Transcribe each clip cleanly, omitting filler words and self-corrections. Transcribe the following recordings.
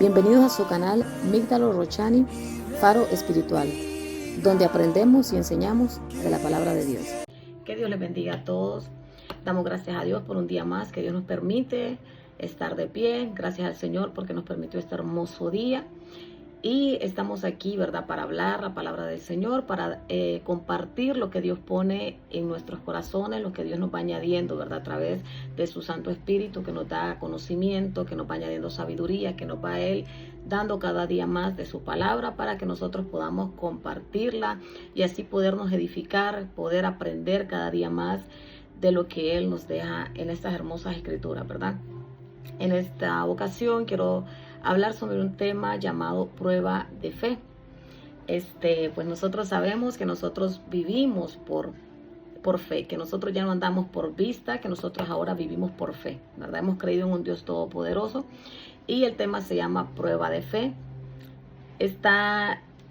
Bienvenidos a su canal Migdalo Rochani, Faro Espiritual, donde aprendemos y enseñamos de la palabra de Dios. Que Dios les bendiga a todos. Damos gracias a Dios por un día más que Dios nos permite estar de pie. Gracias al Señor porque nos permitió este hermoso día. Y estamos aquí, ¿verdad?, para hablar la palabra del Señor, para compartir lo que Dios pone en nuestros corazones, lo que Dios nos va añadiendo, ¿verdad?, a través de su Santo Espíritu, que nos da conocimiento, que nos va añadiendo sabiduría, que nos va Él dando cada día más de su palabra para que nosotros podamos compartirla y así podernos edificar, poder aprender cada día más de lo que Él nos deja en estas hermosas escrituras, ¿verdad? En esta ocasión quiero hablar sobre un tema llamado prueba de fe. Pues nosotros sabemos que nosotros vivimos por fe, que nosotros ya no andamos por vista, que nosotros ahora vivimos por fe, ¿verdad? Hemos creído en un Dios todopoderoso y el tema se llama prueba de fe.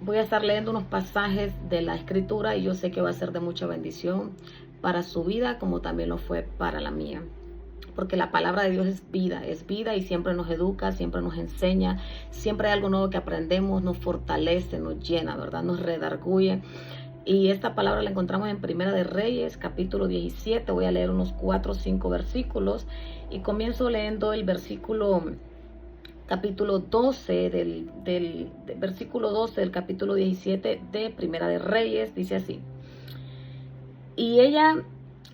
Voy a estar leyendo unos pasajes de la escritura y yo sé que va a ser de mucha bendición para su vida como también lo fue para la mía. Porque la palabra de Dios es vida y siempre nos educa, siempre nos enseña, siempre hay algo nuevo que aprendemos, nos fortalece, nos llena, ¿verdad? Nos redarguye. Y esta palabra la encontramos en Primera de Reyes, capítulo 17. Voy a leer unos 4 o 5 versículos y comienzo leyendo el capítulo 12 del versículo 12 del capítulo 17 de Primera de Reyes. Dice así: y ella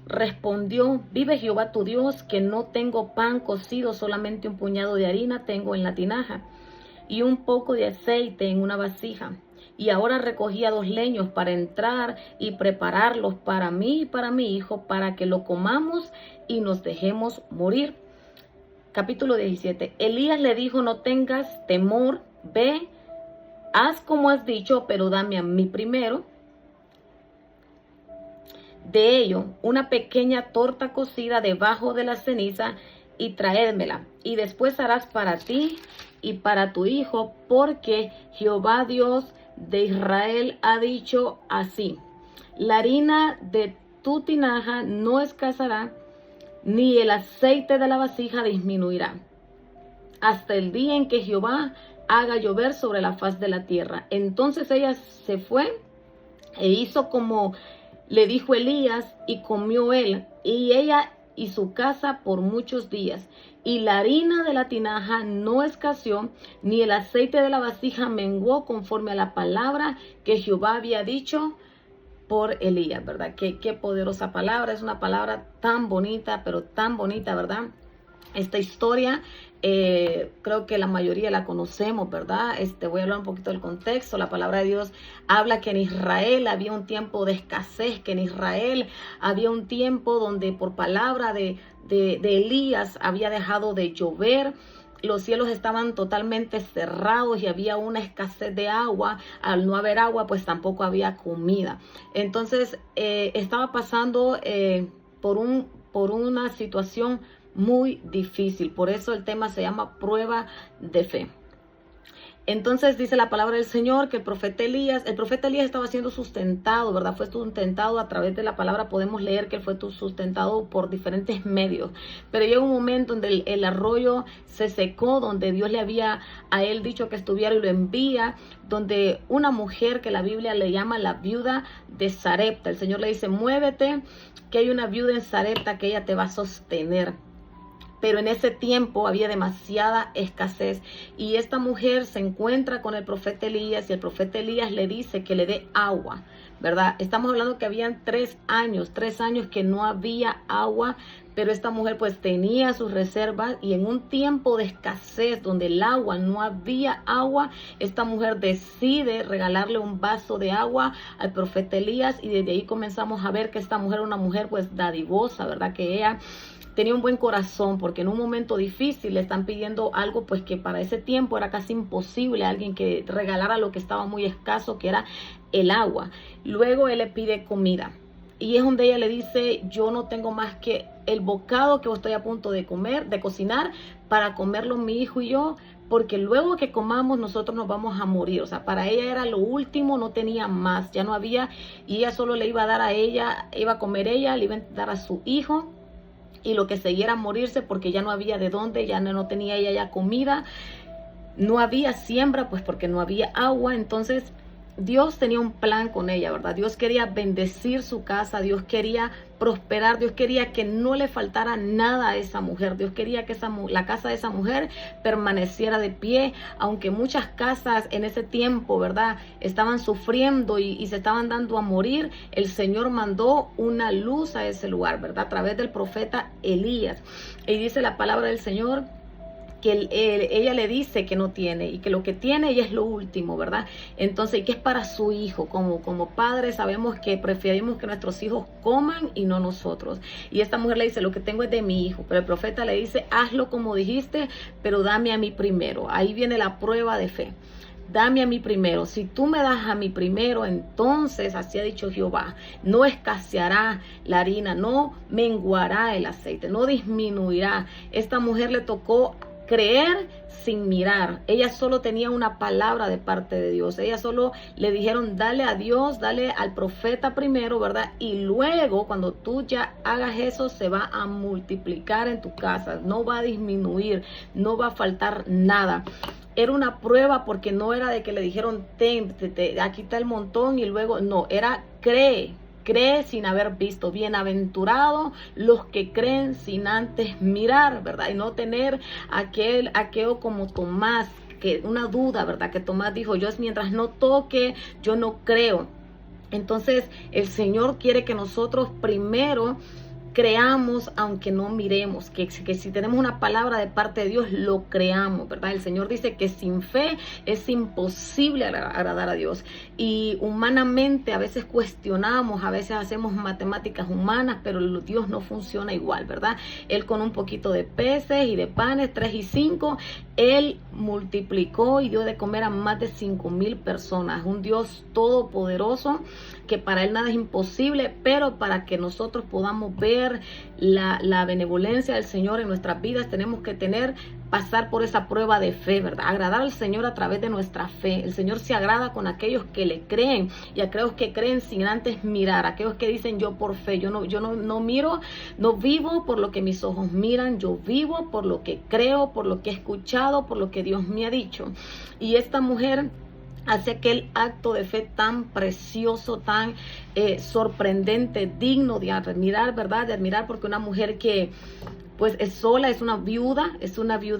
respondió: vive Jehová tu Dios, que no tengo pan cocido, solamente un puñado de harina tengo en la tinaja y un poco de aceite en una vasija. Y ahora recogía 2 leños para entrar y prepararlos para mí y para mi hijo, para que lo comamos y nos dejemos morir. Capítulo 17. Elías le dijo: no tengas temor, ve, haz como has dicho, pero dame a mí primero de ello una pequeña torta cocida debajo de la ceniza y traédmela, y después harás para ti y para tu hijo, porque Jehová Dios de Israel ha dicho así: la harina de tu tinaja no escaseará, ni el aceite de la vasija disminuirá, hasta el día en que Jehová haga llover sobre la faz de la tierra. Entonces ella se fue e hizo como le dijo Elías, y comió él y ella y su casa por muchos días. Y la harina de la tinaja no escaseó, ni el aceite de la vasija menguó, conforme a la palabra que Jehová había dicho por Elías, ¿verdad? Qué poderosa palabra. Es una palabra tan bonita, pero tan bonita, ¿verdad? Esta historia creo que la mayoría la conocemos, ¿verdad? Voy a hablar un poquito del contexto. La palabra de Dios habla que en Israel había un tiempo de escasez, que en Israel había un tiempo donde por palabra de Elías había dejado de llover. Los cielos estaban totalmente cerrados y había una escasez de agua. Al no haber agua, pues tampoco había comida. Entonces estaba pasando por una situación muy difícil. Por eso el tema se llama prueba de fe. Entonces dice la palabra del Señor que el profeta Elías estaba siendo sustentado, ¿verdad? Fue sustentado a través de la palabra. Podemos leer que él fue sustentado por diferentes medios. Pero llega un momento donde el arroyo se secó, donde Dios le había a él dicho que estuviera y lo envía, donde una mujer que la Biblia le llama la viuda de Sarepta. El Señor le dice: muévete, que hay una viuda en Sarepta que ella te va a sostener. Pero en ese tiempo había demasiada escasez y esta mujer se encuentra con el profeta Elías y el profeta Elías le dice que le dé agua, ¿verdad? Estamos hablando que habían 3 años que no había agua, pero esta mujer pues tenía sus reservas y en un tiempo de escasez donde el agua, no había agua, esta mujer decide regalarle un vaso de agua al profeta Elías y desde ahí comenzamos a ver que esta mujer era una mujer pues dadivosa, ¿verdad? Que ella tenía un buen corazón, porque en un momento difícil le están pidiendo algo pues que para ese tiempo era casi imposible a alguien que regalara lo que estaba muy escaso, que era el agua. Luego él le pide comida y es donde ella le dice: yo no tengo más que el bocado que estoy a punto de cocinar para comerlo mi hijo y yo, porque luego que comamos nosotros nos vamos a morir. O sea, para ella era lo último, no tenía más, ya no había, y ella solo le iba a dar a ella, iba a comer ella, le iba a dar a su hijo, y lo que seguía era morirse porque ya no había de dónde, ya no tenía ella ya comida. no había siembra, pues porque no había agua. Entonces Dios tenía un plan con ella, ¿verdad? Dios quería bendecir su casa, Dios quería prosperar, Dios quería que no le faltara nada a esa mujer, Dios quería que la casa de esa mujer permaneciera de pie, aunque muchas casas en ese tiempo, ¿verdad?, estaban sufriendo y se estaban dando a morir. El Señor mandó una luz a ese lugar, ¿verdad?, a través del profeta Elías. Y dice la palabra del Señor que ella le dice que no tiene y que lo que tiene ella es lo último, ¿verdad? Entonces, que es para su hijo. Como padres sabemos que preferimos que nuestros hijos coman y no nosotros. Y esta mujer le dice, lo que tengo es de mi hijo. Pero el profeta le dice, hazlo como dijiste, pero dame a mí primero. Ahí viene la prueba de fe. Dame a mí primero. Si tú me das a mí primero, entonces, así ha dicho Jehová, no escaseará la harina, no menguará el aceite, no disminuirá. Esta mujer le tocó creer sin mirar. Ella solo tenía una palabra de parte de Dios. Ella solo le dijeron, dale a Dios, dale al profeta primero, ¿verdad? Y luego, cuando tú ya hagas eso, se va a multiplicar en tu casa. No va a disminuir, no va a faltar nada. Era una prueba porque no era de que le dijeron, aquí está el montón y luego, no, era cree sin haber visto. Bienaventurado los que creen sin antes mirar, ¿verdad? Y no tener aquello como Tomás, que una duda, ¿verdad? Que Tomás dijo, yo mientras no toque, yo no creo. Entonces el Señor quiere que nosotros primero creamos aunque no miremos, que si tenemos una palabra de parte de Dios, lo creamos, ¿verdad? El Señor dice que sin fe es imposible agradar a Dios. Y humanamente a veces cuestionamos, a veces hacemos matemáticas humanas, pero Dios no funciona igual, ¿verdad? Él con un poquito de peces y de panes, 3 y 5, Él multiplicó y dio de comer a más de 5,000 personas. Un Dios todopoderoso, que para Él nada es imposible, pero para que nosotros podamos ver la benevolencia del Señor en nuestras vidas, tenemos que pasar por esa prueba de fe, ¿verdad? Agradar al Señor a través de nuestra fe. El Señor se agrada con aquellos que le creen y aquellos que creen sin antes mirar, aquellos que dicen yo por fe, yo no miro, no vivo por lo que mis ojos miran, yo vivo por lo que creo, por lo que he escuchado, por lo que Dios me ha dicho. Y esta mujer hace aquel acto de fe tan precioso, tan sorprendente, digno de admirar, ¿verdad? De admirar, porque una mujer que pues es sola, es una viuda,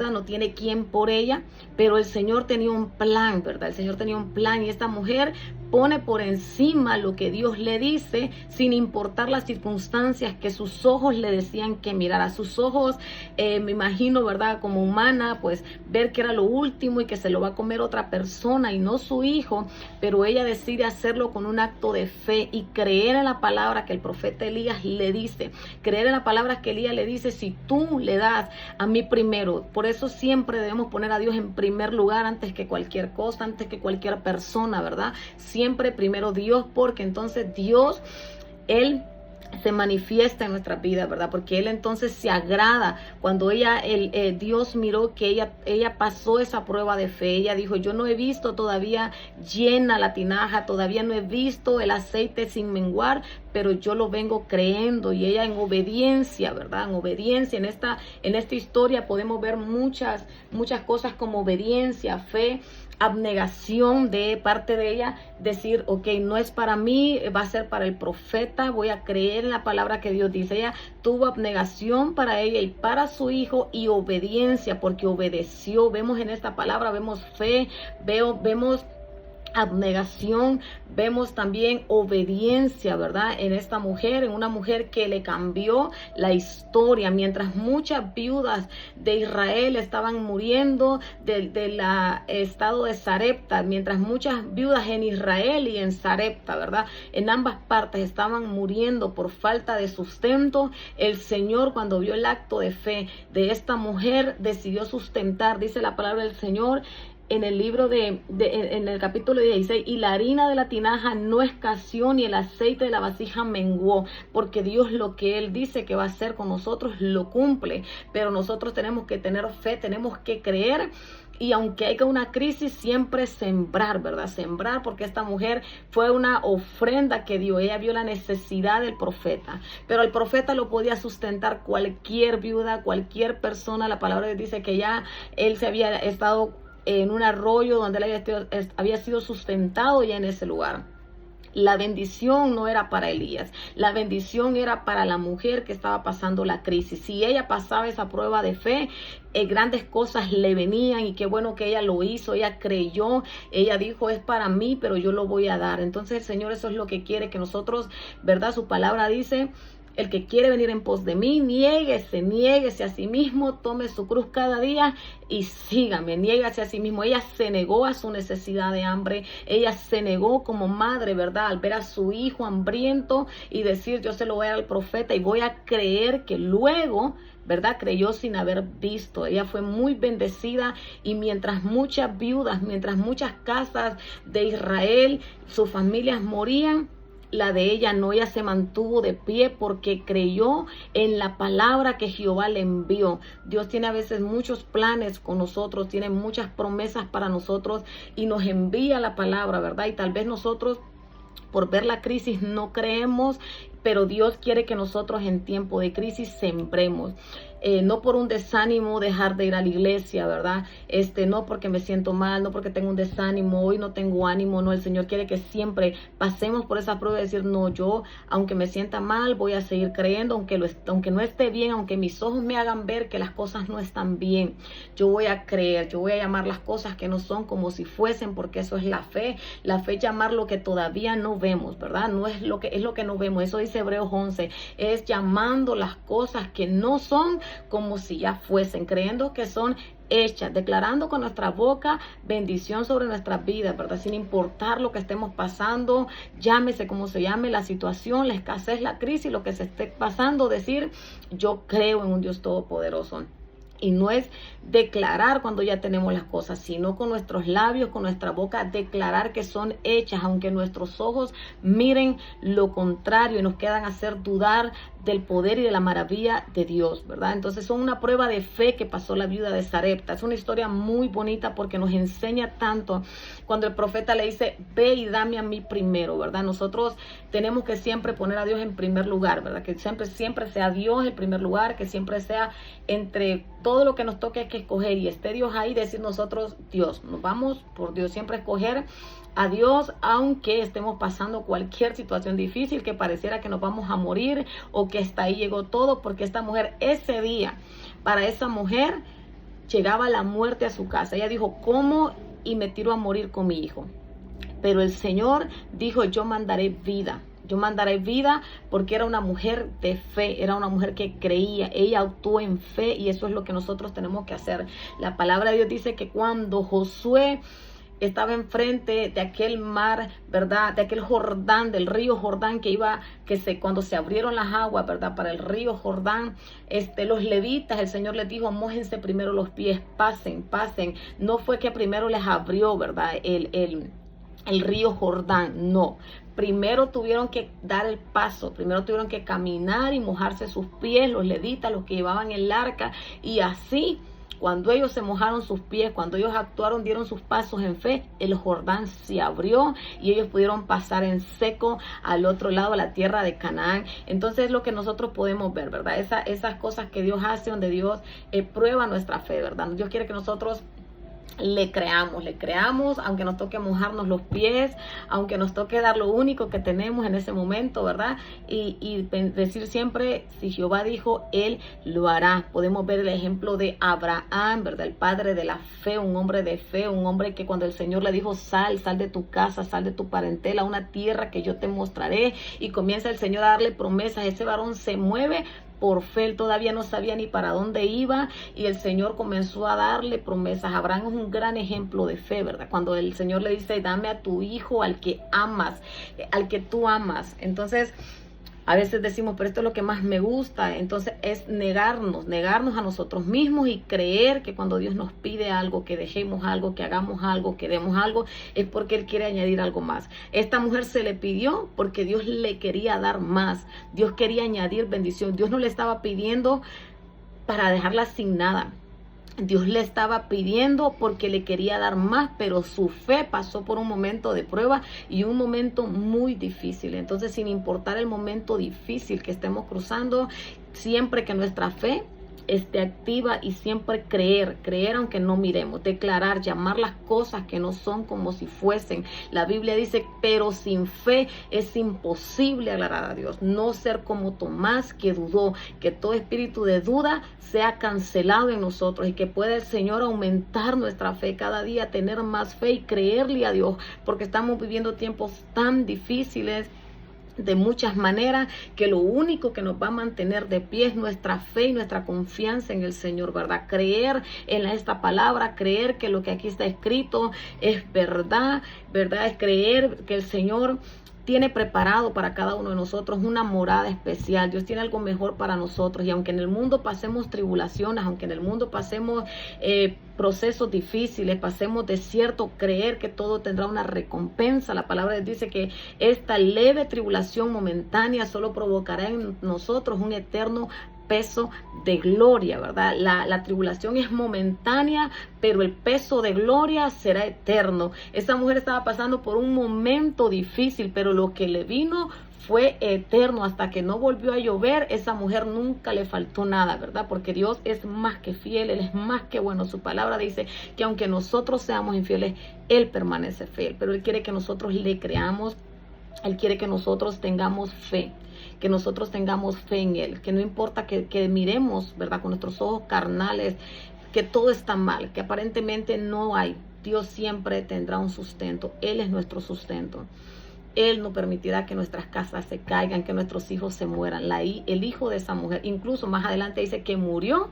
no tiene quien por ella, pero el Señor tenía un plan, ¿verdad? El Señor tenía un plan y esta mujer pone por encima lo que Dios le dice, sin importar las circunstancias que sus ojos le decían que mirara. Sus ojos, me imagino, ¿verdad? Como humana, pues ver que era lo último y que se lo va a comer otra persona y no su hijo, pero ella decide hacerlo con un acto de fe y creer en la palabra que el profeta Elías le dice, creer en la palabra que Elías le dice, si tú le das a mí primero. Por eso siempre debemos poner a Dios en primer lugar antes que cualquier cosa, antes que cualquier persona, ¿verdad? Siempre primero Dios, porque entonces Dios, Él se manifiesta en nuestra vida, ¿verdad? Porque Él entonces se agrada. Cuando Dios miró que ella pasó esa prueba de fe, ella dijo, yo no he visto todavía llena la tinaja, todavía no he visto el aceite sin menguar, pero yo lo vengo creyendo. Y ella en obediencia, ¿verdad? En obediencia, en esta historia podemos ver muchas cosas como obediencia, fe, abnegación de parte de ella, decir, ok, no es para mí, va a ser para el profeta, voy a creer en la palabra que Dios dice. Ella tuvo abnegación para ella y para su hijo y obediencia, porque obedeció. Vemos en esta palabra, vemos fe, vemos abnegación, vemos también obediencia, ¿verdad? En esta mujer, en una mujer que le cambió la historia. Mientras muchas viudas de Israel estaban muriendo del estado de Sarepta, mientras muchas viudas en Israel y en Sarepta, ¿verdad? En ambas partes estaban muriendo por falta de sustento, el Señor, cuando vio el acto de fe de esta mujer, decidió sustentar. Dice la palabra del Señor en el libro en el capítulo 16, y la harina de la tinaja no escaseó, ni el aceite de la vasija menguó, porque Dios lo que Él dice que va a hacer con nosotros lo cumple. Pero nosotros tenemos que tener fe, tenemos que creer, y aunque haya una crisis, siempre sembrar, ¿verdad? Sembrar, porque esta mujer fue una ofrenda que dio. Ella vio la necesidad del profeta, pero el profeta lo podía sustentar cualquier viuda, cualquier persona. La palabra dice que ya él se había estado en un arroyo donde él había sido sustentado ya en ese lugar. La bendición no era para Elías, la bendición era para la mujer que estaba pasando la crisis. Si ella pasaba esa prueba de fe, grandes cosas le venían, y qué bueno que ella lo hizo, ella creyó, ella dijo, es para mí, pero yo lo voy a dar. Entonces el Señor eso es lo que quiere, que nosotros, ¿verdad? Su palabra dice: el que quiere venir en pos de mí, niéguese a sí mismo, tome su cruz cada día y sígame, niéguese a sí mismo. Ella se negó a su necesidad de hambre, ella se negó como madre, ¿verdad? Al ver a su hijo hambriento y decir, yo se lo voy a dar al profeta y voy a creer, que luego, ¿verdad? Creyó sin haber visto. Ella fue muy bendecida, y mientras muchas viudas, mientras muchas casas de Israel, sus familias morían, la de ella no, ella se mantuvo de pie porque creyó en la palabra que Jehová le envió. Dios tiene a veces muchos planes con nosotros, tiene muchas promesas para nosotros y nos envía la palabra, ¿verdad? Y tal vez nosotros, por ver la crisis, no creemos, pero Dios quiere que nosotros en tiempo de crisis sembremos. No por un desánimo dejar de ir a la iglesia, ¿verdad? No porque me siento mal, no porque tengo un desánimo, hoy no tengo ánimo, no. El Señor quiere que siempre pasemos por esa prueba de decir, no, yo, aunque me sienta mal, voy a seguir creyendo, aunque no esté bien, aunque mis ojos me hagan ver que las cosas no están bien, yo voy a creer, yo voy a llamar las cosas que no son como si fuesen, porque eso es la fe. La fe es llamar lo que todavía no vemos, ¿verdad? No es lo que no vemos, eso dice Hebreos 11, es llamando las cosas que no son como si ya fuesen, creyendo que son hechas, declarando con nuestra boca bendición sobre nuestras vidas, ¿verdad? Sin importar lo que estemos pasando, llámese como se llame la situación, la escasez, la crisis, lo que se esté pasando, decir, yo creo en un Dios todopoderoso. Y no es declarar cuando ya tenemos las cosas, sino con nuestros labios, con nuestra boca, declarar que son hechas, aunque nuestros ojos miren lo contrario y nos quedan hacer dudar del poder y de la maravilla de Dios, ¿verdad? Entonces son una prueba de fe que pasó la viuda de Sarepta. Es una historia muy bonita porque nos enseña tanto cuando el profeta le dice, ve y dame a mí primero, ¿verdad? Nosotros tenemos que siempre poner a Dios en primer lugar, ¿verdad? Que siempre sea Dios en primer lugar, que siempre sea entre todo lo que nos toque que escoger y esté Dios ahí, decir nosotros, Dios, nos vamos por Dios, siempre escoger a Dios, aunque estemos pasando cualquier situación difícil, que pareciera que nos vamos a morir o que hasta ahí llegó todo, porque esta mujer, ese día, para esa mujer, llegaba la muerte a su casa. Ella dijo, ¿cómo? Y me tiro a morir con mi hijo. Pero el Señor dijo, yo mandaré vida. Yo mandaré vida, porque era una mujer de fe, era una mujer que creía, ella actuó en fe, y eso es lo que nosotros tenemos que hacer. La palabra de Dios dice que cuando Josué estaba enfrente de aquel mar, ¿verdad? De aquel Jordán, del río Jordán cuando se abrieron las aguas, ¿verdad? Para el río Jordán, los levitas, el Señor les dijo, mójense primero los pies, pasen. No fue que primero les abrió, ¿verdad? El río Jordán, no. Primero tuvieron que dar el paso, primero tuvieron que caminar y mojarse sus pies, los levitas, los que llevaban el arca, y así, cuando ellos se mojaron sus pies, cuando ellos actuaron, dieron sus pasos en fe, el Jordán se abrió y ellos pudieron pasar en seco al otro lado, a la tierra de Canaán. Entonces es lo que nosotros podemos ver, ¿verdad? Esas cosas que Dios hace, donde Dios prueba nuestra fe, ¿verdad? Dios quiere que nosotros le creamos, aunque nos toque mojarnos los pies, aunque nos toque dar lo único que tenemos en ese momento, ¿verdad? Y decir siempre, si Jehová dijo, Él lo hará. Podemos ver el ejemplo de Abraham, ¿verdad? El padre de la fe, un hombre de fe, un hombre que cuando el Señor le dijo, sal de tu casa, sal de tu parentela, a una tierra que yo te mostraré, y comienza el Señor a darle promesas, ese varón se mueve por fe. Él todavía no sabía ni para dónde iba, y el Señor comenzó a darle promesas. Abraham es un gran ejemplo de fe, ¿verdad? Cuando el Señor le dice, dame a tu hijo, al que amas, al que tú amas. Entonces, a veces decimos, pero esto es lo que más me gusta. Entonces es negarnos a nosotros mismos y creer que cuando Dios nos pide algo, que dejemos algo, que hagamos algo, que demos algo, es porque Él quiere añadir algo más. Esta mujer se le pidió porque Dios le quería dar más. Dios quería añadir bendición. Dios no le estaba pidiendo para dejarla sin nada. Dios le estaba pidiendo porque le quería dar más, pero su fe pasó por un momento de prueba y un momento muy difícil. Entonces, sin importar el momento difícil que estemos cruzando, siempre que nuestra fe activa y siempre creer aunque no miremos, declarar, llamar las cosas que no son como si fuesen. La Biblia dice, pero sin fe es imposible agradar a Dios. No ser como Tomás, que dudó, que todo espíritu de duda sea cancelado en nosotros y que pueda el Señor aumentar nuestra fe cada día, tener más fe y creerle a Dios, porque estamos viviendo tiempos tan difíciles de muchas maneras, que lo único que nos va a mantener de pie es nuestra fe y nuestra confianza en el Señor, ¿verdad? Creer en esta palabra, creer que lo que aquí está escrito es verdad, ¿verdad? Es creer que el Señor tiene preparado para cada uno de nosotros una morada especial. Dios tiene algo mejor para nosotros, y aunque en el mundo pasemos tribulaciones, aunque en el mundo pasemos procesos difíciles, pasemos desierto, creer que todo tendrá una recompensa. La palabra de Dios dice que esta leve tribulación momentánea solo provocará en nosotros un eterno peso de gloria, ¿verdad? La tribulación es momentánea, pero el peso de gloria será eterno. Esa mujer estaba pasando por un momento difícil, pero lo que le vino fue eterno. Hasta que no volvió a llover, esa mujer nunca le faltó nada, ¿verdad? Porque Dios es más que fiel, Él es más que bueno. Su palabra dice que aunque nosotros seamos infieles, Él permanece fiel, pero Él quiere que nosotros le creamos. Él quiere que nosotros tengamos fe, que nosotros tengamos fe en Él, que no importa que miremos, ¿verdad?, con nuestros ojos carnales, que todo está mal, que aparentemente no hay. Dios siempre tendrá un sustento. Él es nuestro sustento. Él no permitirá que nuestras casas se caigan, que nuestros hijos se mueran. El hijo de esa mujer, incluso más adelante dice que murió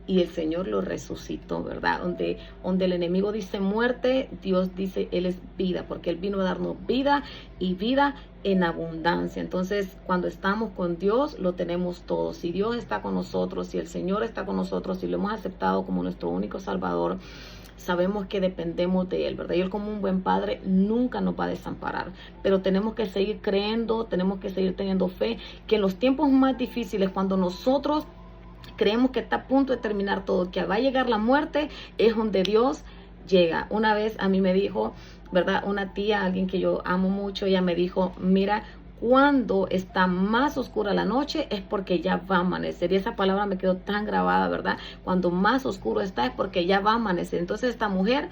y el Señor lo resucitó, ¿verdad? Donde el enemigo dice muerte, Dios dice Él es vida, porque Él vino a darnos vida y vida en abundancia. Entonces, cuando estamos con Dios, lo tenemos todo. Si Dios está con nosotros, si el Señor está con nosotros, si lo hemos aceptado como nuestro único Salvador, sabemos que dependemos de Él, ¿verdad? Y Él, como un buen Padre, nunca nos va a desamparar. Pero tenemos que seguir creyendo, tenemos que seguir teniendo fe, que en los tiempos más difíciles, cuando nosotros creemos que está a punto de terminar todo, que va a llegar la muerte, es donde Dios llega. Una vez a mí me dijo, ¿verdad?, una tía, alguien que yo amo mucho, ella me dijo, mira, cuando está más oscura la noche es porque ya va a amanecer. Y esa palabra me quedó tan grabada, ¿verdad? Cuando más oscuro está es porque ya va a amanecer. Entonces esta mujer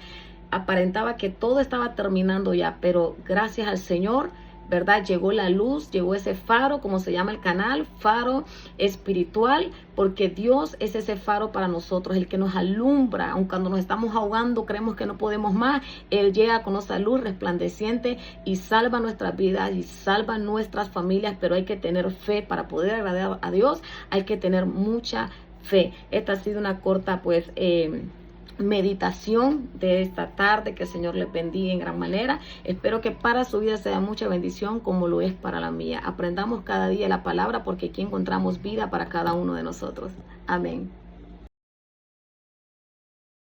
aparentaba que todo estaba terminando ya, pero gracias al Señor, ¿verdad?, llegó la luz, llegó ese faro, como se llama el canal, faro espiritual, porque Dios es ese faro para nosotros, el que nos alumbra. Aun cuando nos estamos ahogando, creemos que no podemos más, Él llega con esa luz resplandeciente y salva nuestras vidas y salva nuestras familias. Pero hay que tener fe para poder agradar a Dios, hay que tener mucha fe. Esta ha sido una corta, meditación de esta tarde. Que el Señor les bendiga en gran manera. Espero que para su vida sea mucha bendición, como lo es para la mía. Aprendamos cada día la palabra, porque aquí encontramos vida para cada uno de nosotros. Amén.